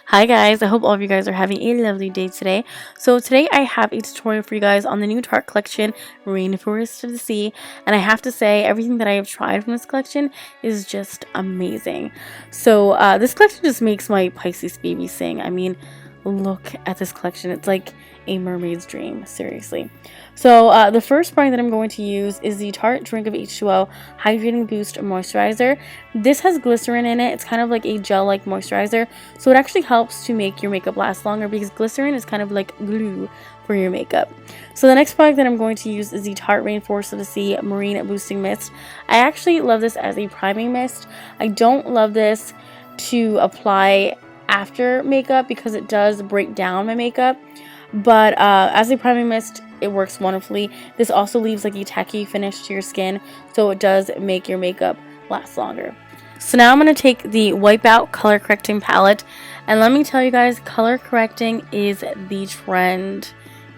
Hi guys, I hope all of you guys are having a lovely day today. So today I have a tutorial for you guys on the new Tarte collection, Rainforest of the Sea. And I have to say, everything that I have tried from this collection is just amazing. So this collection just makes my Pisces baby sing. I mean, look at this collection. It's like a mermaid's dream, seriously. So the first product that I'm going to use is the Tarte Drink of H2O Hydrating Boost Moisturizer. This has glycerin in it. It's kind of like a gel-like moisturizer, so it actually helps to make your makeup last longer because glycerin is kind of like glue for your makeup. So the next product that I'm going to use is the Tarte Rainforest of the Sea Marine Boosting Mist. I actually love this as a priming mist. I don't love this to apply after makeup because it does break down my makeup, but as a priming mist it works wonderfully. This also leaves like a tacky finish to your skin, so it does make your makeup last longer. So now I'm going to take the Wipeout color correcting palette, and let me tell you guys, color correcting is the trend.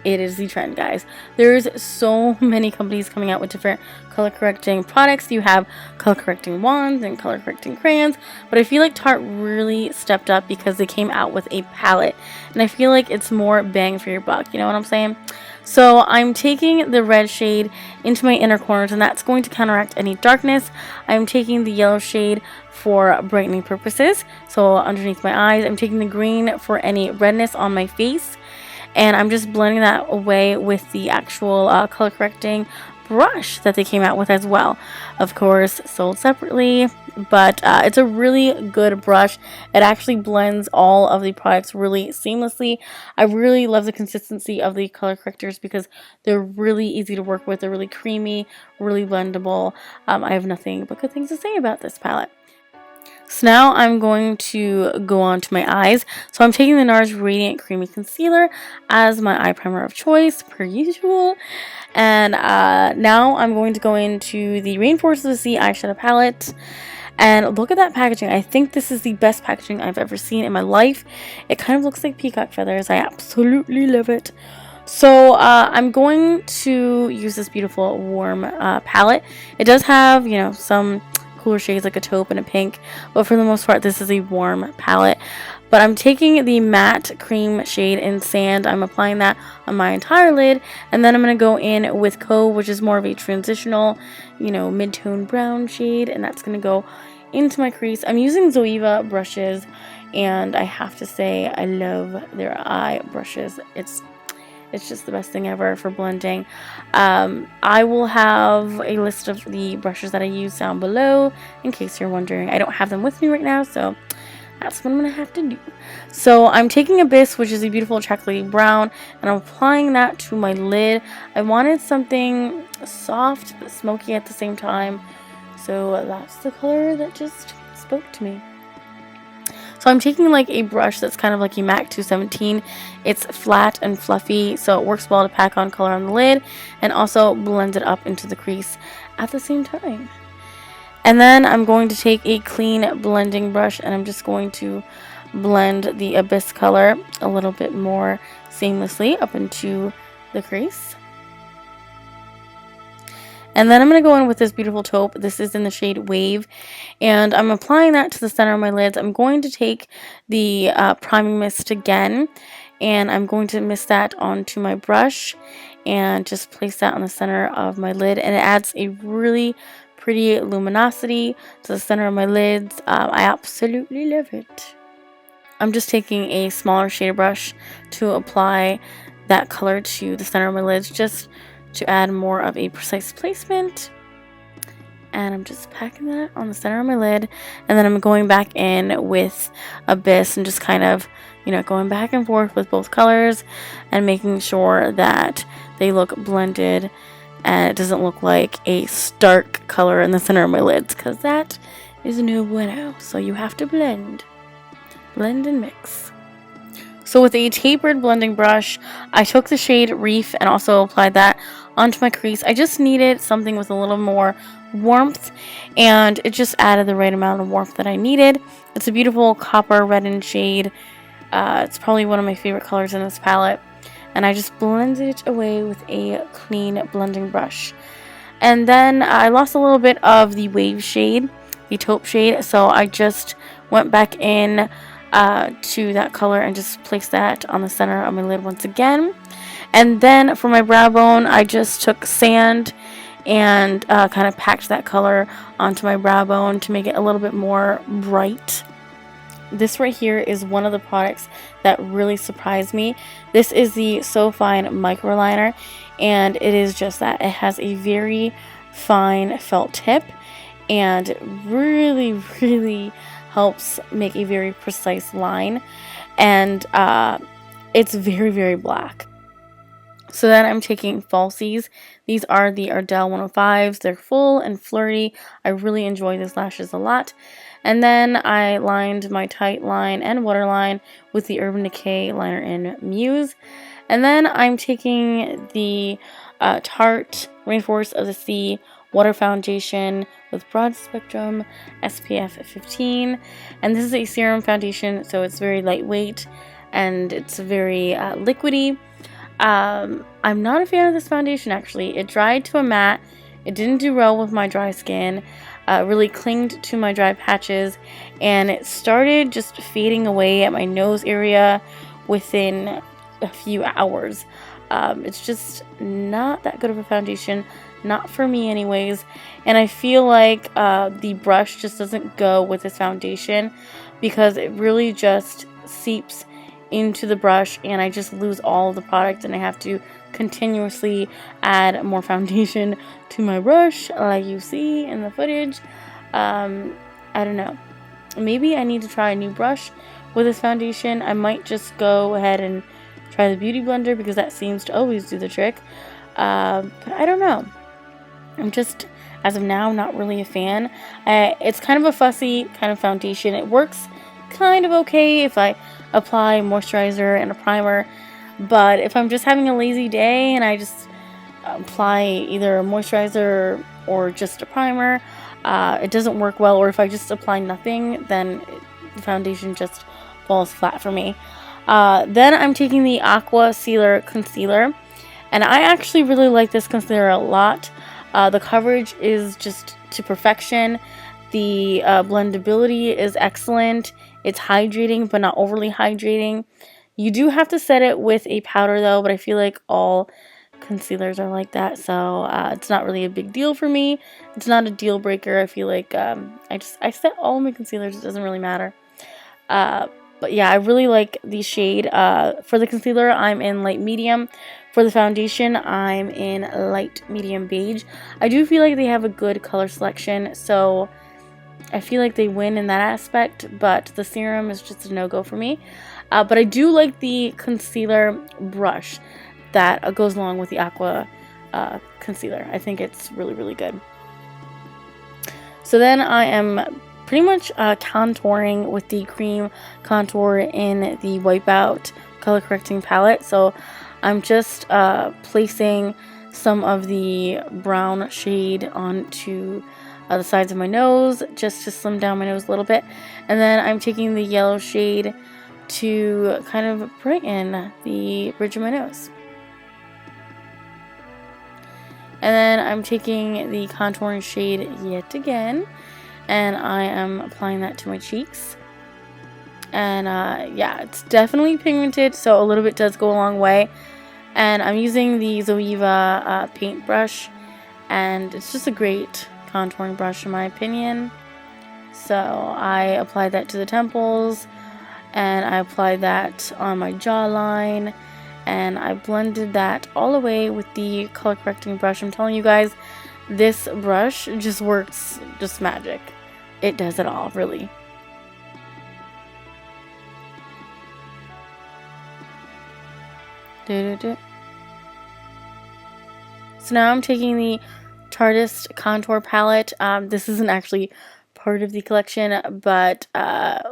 It is the trend, guys. There's so many companies coming out with different color correcting products. You have color correcting wands and color correcting crayons, but I feel like Tarte really stepped up because they came out with a palette, and I feel like it's more bang for your buck, you know what I'm saying? So I'm taking the red shade into my inner corners, and that's going to counteract any darkness. I'm taking the yellow shade for brightening purposes, so underneath my eyes. I'm taking the green for any redness on my face, and I'm just blending that away with the actual color correcting brush that they came out with as well. Of course, sold separately, but it's a really good brush. It actually blends all of the products really seamlessly. I really love the consistency of the color correctors because they're really easy to work with. They're really creamy, really blendable. I have nothing but good things to say about this palette. So now I'm going to go on to my eyes. So I'm taking the Nars Radiant Creamy Concealer as my eye primer of choice, per usual. And now I'm going to go into the Rainforest of the Sea eyeshadow palette. And look at that packaging. I think this is the best packaging I've ever seen in my life. It kind of looks like peacock feathers. I absolutely love it. So I'm going to use this beautiful warm palette. It does have, you know, some cooler shades like a taupe and a pink, but for the most part this is a warm palette. But I'm taking the matte cream shade in Sand. I'm applying that on my entire lid, and then I'm going to go in with Cove, which is more of a transitional, you know, mid-tone brown shade, and that's going to go into my crease. I'm using Zoeva brushes, and I have to say I love their eye brushes. It's just the best thing ever for blending. I will have a list of the brushes that I use down below in case you're wondering. I don't have them with me right now, so that's what I'm going to have to do. So I'm taking Abyss, which is a beautiful chocolatey brown, and I'm applying that to my lid. I wanted something soft but smoky at the same time, so that's the color that just spoke to me. So I'm taking like a brush that's kind of like a MAC 217. It's flat and fluffy, so it works well to pack on color on the lid and also blend it up into the crease at the same time. And then I'm going to take a clean blending brush, and I'm just going to blend the Abyss color a little bit more seamlessly up into the crease. And then I'm going to go in with this beautiful taupe. This is in the shade Wave, and I'm applying that to the center of my lids. I'm going to take the priming mist again, and I'm going to mist that onto my brush and just place that on the center of my lid, and it adds a really pretty luminosity to the center of my lids. I absolutely love it. I'm just taking a smaller shade brush to apply that color to the center of my lids, just to add more of a precise placement. And I'm just packing that on the center of my lid, and then I'm going back in with Abyss and just kind of, you know, going back and forth with both colors and making sure that they look blended and it doesn't look like a stark color in the center of my lids, because that is no bueno. So you have to blend and mix. So with a tapered blending brush, I took the shade Reef and also applied that onto my crease. I just needed something with a little more warmth, and it just added the right amount of warmth that I needed. It's a beautiful copper reddened shade. It's probably one of my favorite colors in this palette, and I just blended it away with a clean blending brush. And then I lost a little bit of the Wave shade, the taupe shade, so I just went back in to that color and just place that on the center of my lid once again. And then for my brow bone, I just took sand and kind of packed that color onto my brow bone to make it a little bit more bright. This right here is one of the products that really surprised me. This is the So Fine Micro Liner, and it is just that. It has a very fine felt tip, and it really helps make a very precise line, and it's very black. So then I'm taking falsies. These are the Ardell 105s. They're full and flirty. I really enjoy these lashes a lot. And then I lined my tight line and waterline with the Urban Decay liner in Muse. And then I'm taking the Tarte Rainforest of the Sea Water Foundation with Broad Spectrum SPF 15. And this is a serum foundation, so it's very lightweight and it's very liquidy. I'm not a fan of this foundation, actually. It dried to a matte. It didn't do well with my dry skin. Really clinged to my dry patches, and it started just fading away at my nose area within a few hours. It's just not that good of a foundation, not for me anyways, and I feel like the brush just doesn't go with this foundation because it really just seeps into the brush, and I just lose all of the product, and I have to continuously add more foundation to my brush like you see in the footage. I don't know, maybe I need to try a new brush with this foundation. I might just go ahead and try the Beauty Blender because that seems to always do the trick, but I don't know. I'm just, as of now, not really a fan. It's kind of a fussy kind of foundation. It works kind of okay if I apply moisturizer and a primer, but if I'm just having a lazy day and I just apply either a moisturizer or just a primer, it doesn't work well. Or if I just apply nothing, then the foundation just falls flat for me. Then I'm taking the Aqua Sealer Concealer, and I actually really like this concealer a lot. The coverage is just to perfection. The blendability is excellent. It's hydrating, but not overly hydrating. You do have to set it with a powder though, but I feel like all concealers are like that, so it's not really a big deal for me. It's not a deal breaker. I feel like I set all of my concealers. It doesn't really matter. But yeah, I really like the shade. For the concealer, I'm in light medium. For the foundation, I'm in light medium beige. I do feel like they have a good color selection, so I feel like they win in that aspect, but the serum is just a no-go for me. But I do like the concealer brush that goes along with the Aqua concealer. I think it's really good. So then I am pretty much contouring with the cream contour in the Wipeout color correcting palette. So I'm just placing some of the brown shade onto the sides of my nose just to slim down my nose a little bit, and then I'm taking the yellow shade to kind of brighten the bridge of my nose. And then I'm taking the contouring shade yet again, and I am applying that to my cheeks. And yeah, it's definitely pigmented, so a little bit does go a long way. And I'm using the Zoeva paintbrush, and it's just a great contouring brush in my opinion. So I applied that to the temples, and I applied that on my jawline, and I blended that all the way with the color correcting brush. I'm telling you guys, this brush just works just magic. It does it all, really. So now I'm taking the Tarte contour palette. This isn't actually part of the collection, but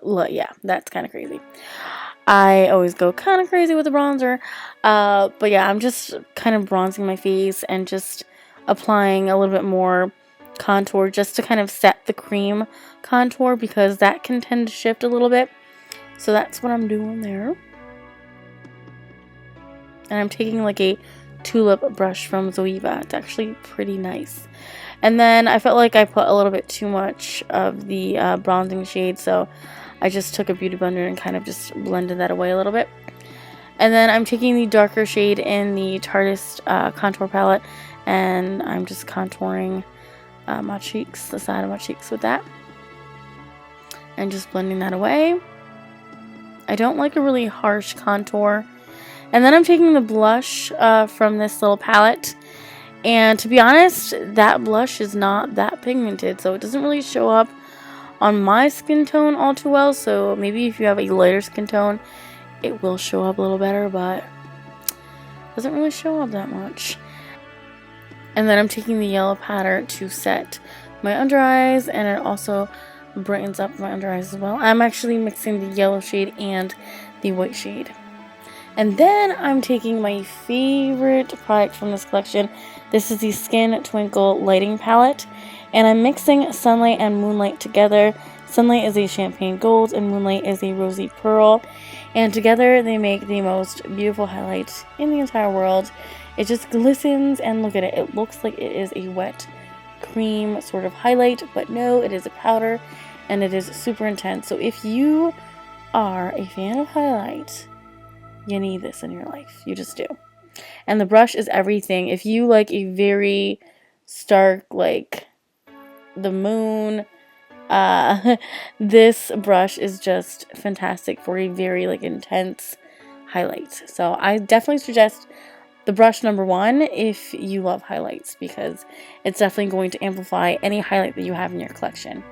look, yeah, that's kind of crazy. I always go kind of crazy with the bronzer, but yeah, I'm just kind of bronzing my face and just applying a little bit more contour just to kind of set the cream contour, because that can tend to shift a little bit. So that's what I'm doing there. And I'm taking like a tulip brush from Zoeva. It's actually pretty nice. And then I felt like I put a little bit too much of the bronzing shade, so I just took a beauty blender and kind of just blended that away a little bit. And then I'm taking the darker shade in the Tarte contour palette, and I'm just contouring my cheeks, the side of my cheeks with that, and just blending that away. I don't like a really harsh contour. And then I'm taking the blush from this little palette, and to be honest, that blush is not that pigmented, so it doesn't really show up on my skin tone all too well. So maybe if you have a lighter skin tone, it will show up a little better, but it doesn't really show up that much. And then I'm taking the yellow powder to set my under eyes, and it also brightens up my under eyes as well. I'm actually mixing the yellow shade and the white shade. And then I'm taking my favorite product from this collection. This is the Skin Twinkle Lighting Palette, and I'm mixing Sunlight and Moonlight together. Sunlight is a champagne gold and Moonlight is a rosy pearl, and together they make the most beautiful highlight in the entire world. It just glistens, and look at it. It looks like it is a wet cream sort of highlight, but no, it is a powder, and it is super intense. So if you are a fan of highlight, you need this in your life. You just do. And the brush is everything. If you like a very stark, like the moon, this brush is just fantastic for a very like intense highlight. So I definitely suggest the brush number 1 if you love highlights, because it's definitely going to amplify any highlight that you have in your collection.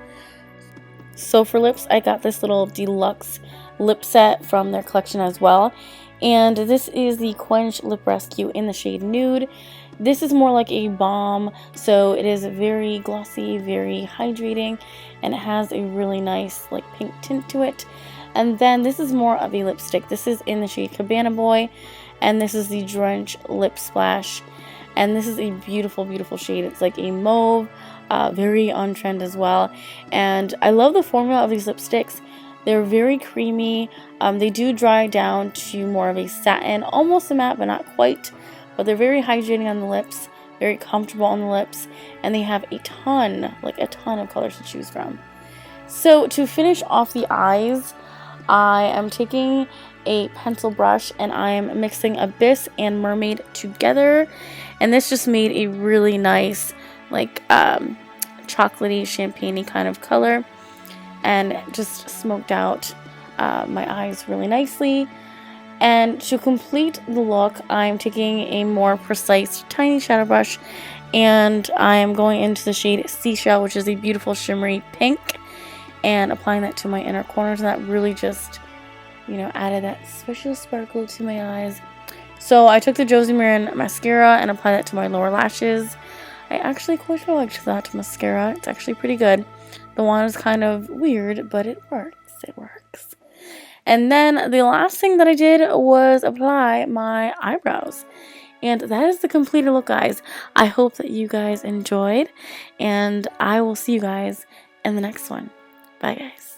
So for lips, I got this little deluxe lip set from their collection as well, and this is the Quench Lip Rescue in the shade Nude. This is more like a balm, so it is very glossy, very hydrating, and it has a really nice like pink tint to it. And then this is more of a lipstick. This is in the shade Cabana Boy, and this is the Drench Lip Splash, and this is a beautiful, beautiful shade. It's like a mauve, very on trend as well, and I love the formula of these lipsticks. They're very creamy. They do dry down to more of a satin, almost a matte, but not quite. But they're very hydrating on the lips, very comfortable on the lips, and they have a ton of colors to choose from. So to finish off the eyes, I am taking a pencil brush and I am mixing Abyss and Mermaid together, and this just made a really nice like chocolatey, champagne-y kind of color, and just smoked out my eyes really nicely. And to complete the look, I'm taking a more precise tiny shadow brush, and I am going into the shade Seashell, which is a beautiful shimmery pink, and applying that to my inner corners, and that really just, you know, added that special sparkle to my eyes. So I took the Josie Maran mascara and applied that to my lower lashes. I actually quite liked that mascara. It's actually pretty good. The wand is kind of weird, but it works. It works. And then the last thing that I did was apply my eyebrows. And that is the completed look, guys. I hope that you guys enjoyed, and I will see you guys in the next one. Bye, guys.